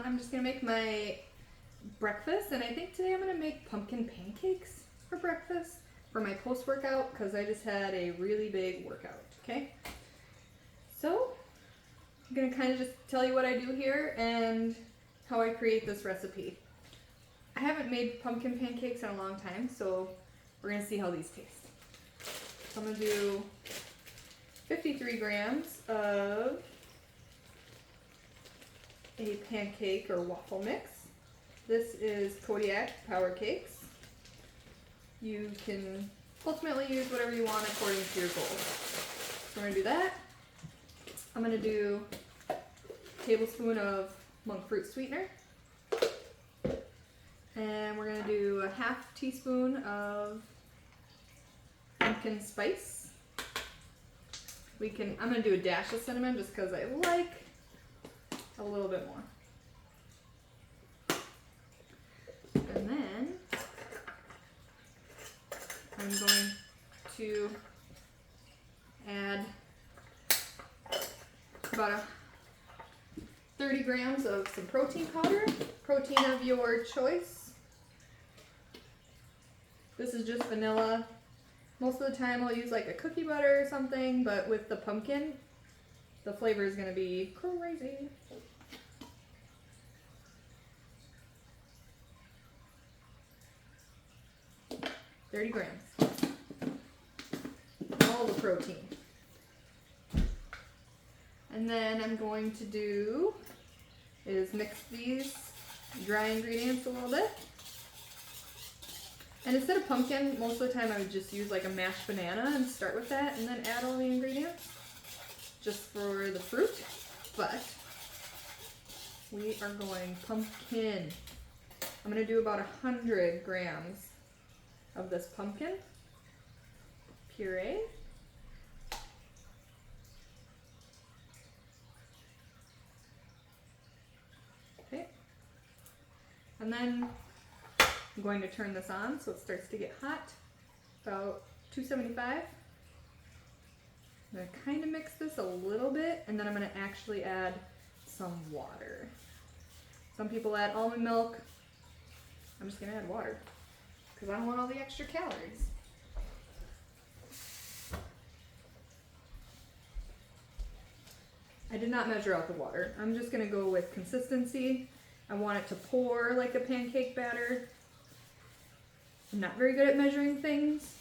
I'm just gonna make my breakfast, and I think today I'm gonna make pumpkin pancakes for breakfast for my post-workout because I just had a really big workout, okay? So I'm gonna kind of just tell you what I do here and how I create this recipe. I haven't made pumpkin pancakes in a long time, so we're gonna see how these taste. So I'm gonna do 53 grams of a pancake or waffle mix. This is Kodiak Pancakes. You can ultimately use whatever you want according to your goals. So we're gonna do that. I'm gonna do a tablespoon of monk fruit sweetener. And we're gonna do a half teaspoon of pumpkin spice. I'm gonna do a dash of cinnamon just because I like a little bit more. And then I'm going to add about 30 grams of some protein powder, protein of your choice. This is just vanilla. Most of the time I'll use like a cookie butter or something, but with the pumpkin, the flavor is going to be crazy. $30 grams. All the protein. And then I'm going to do is mix these dry ingredients a little bit. And instead of pumpkin, most of the time I would just use like a mashed banana and start with that and then add all the ingredients just for the fruit. But we are going pumpkin. I'm going to do about 100 grams of this pumpkin puree. Okay. And then I'm going to turn this on so it starts to get hot, about 275. I'm going to kind of mix this a little bit, and then I'm going to actually add some water. Some people add almond milk. I'm just going to add water because I don't want all the extra calories. I did not measure out the water. I'm just going to go with consistency. I want it to pour like a pancake batter. I'm not very good at measuring things,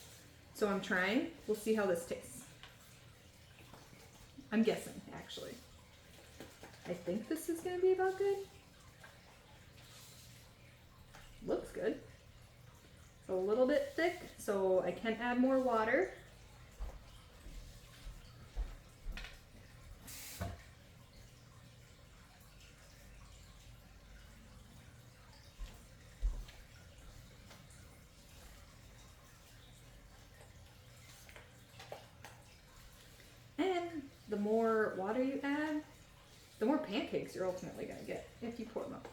so I'm trying. We'll see how this tastes. I'm guessing, actually. I think this is going to be about good. Looks good. It's a little bit thick, so I can add more water. And the more water you add, the more pancakes you're ultimately going to get if you pour them up.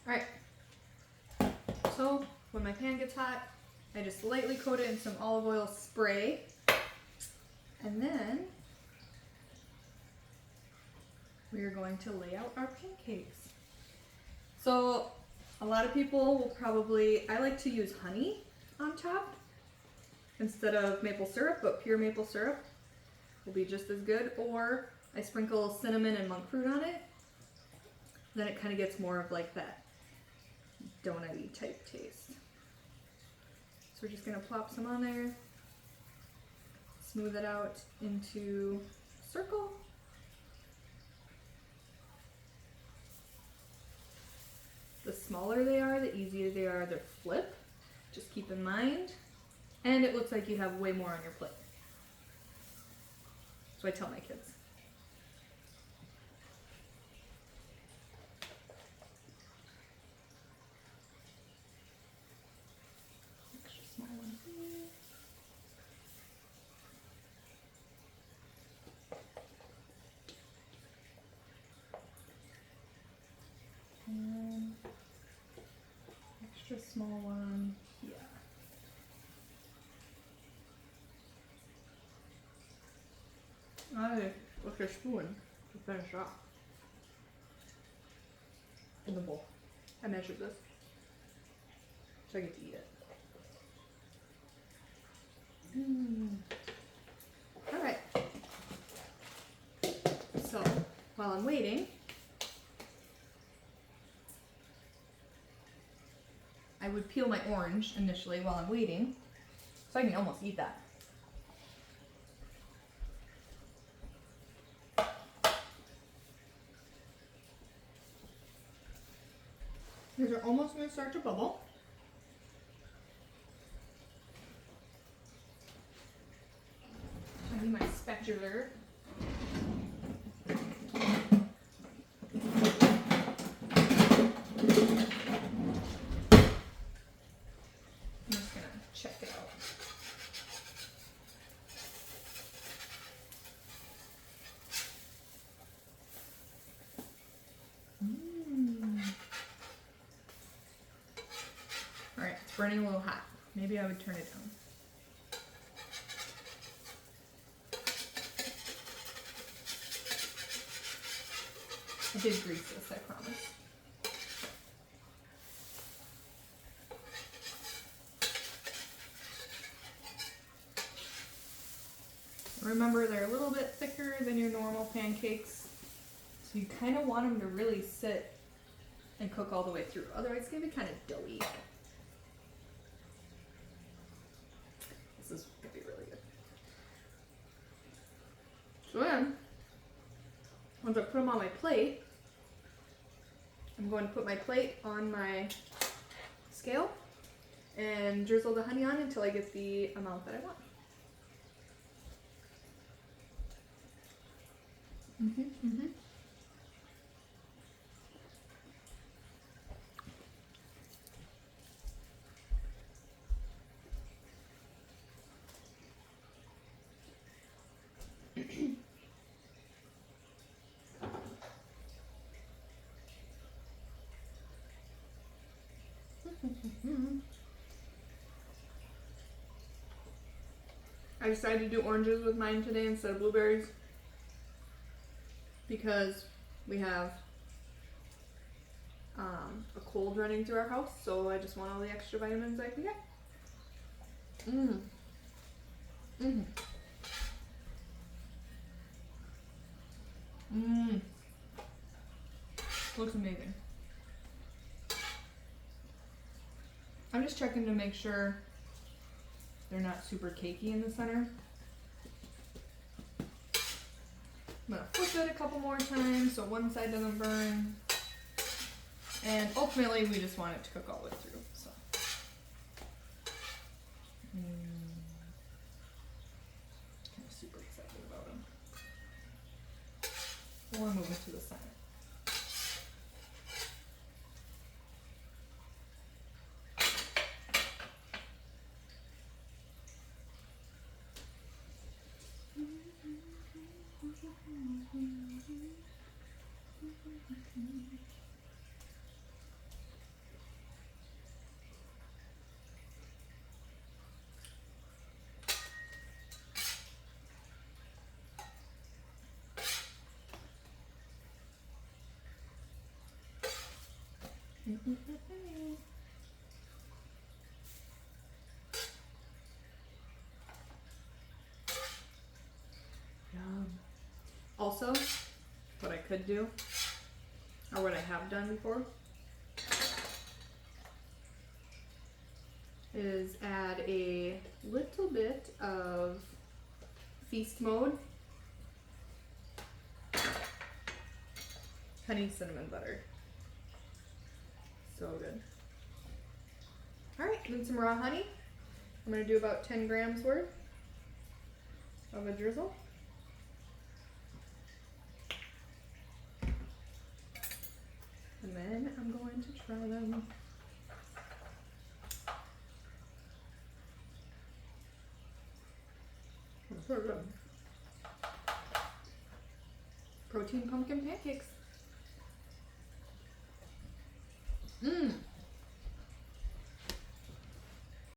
Alright, so when my pan gets hot, I just lightly coat it in some olive oil spray, and then we are going to lay out our pancakes. So a lot of people will probably, I like to use honey on top instead of maple syrup, but pure maple syrup will be just as good, or I sprinkle cinnamon and monk fruit on it. Then it kind of gets more of like that donut-y type taste. So we're just going to plop some on there, smooth it out into a circle. The smaller they are, the easier they are to flip. Just keep in mind. And it looks like you have way more on your plate. So I tell my kids. Extra small one here. And extra small one here. try with your spoon to finish off. In the bowl. I measured this. So I get to eat it. Alright. So, while I'm waiting, I would peel my orange initially while I'm waiting, so I can almost eat that. These are almost going to start to bubble. I need my spatula. I'm just going to check it out. Alright, it's burning a little hot. Maybe I would turn it down. I did grease this, I promise. Remember, they're a little bit thicker than your normal pancakes, so you kind of want them to really sit and cook all the way through. Otherwise, it's going to be kind of doughy. This is going to be really good. So then, once I put them on my plate, I'm going to put my plate on my scale and drizzle the honey on until I get the amount that I want. I decided to do oranges with mine today instead of blueberries because we have a cold running through our house, so I just want all the extra vitamins I can get. Looks amazing. I'm just checking to make sure they're not super cakey in the center. I'm gonna flip it a couple more times so one side doesn't burn. And ultimately, we just want it to cook all the way through. So, kind of super excited about them. Or move it to the center. Also, what I could do, or what I have done before, is add a little bit of feast mode honey cinnamon butter. So good. Alright, then some raw honey. I'm going to do about 10 grams worth of a drizzle. And then I'm going to try them. So good. Protein pumpkin pancakes.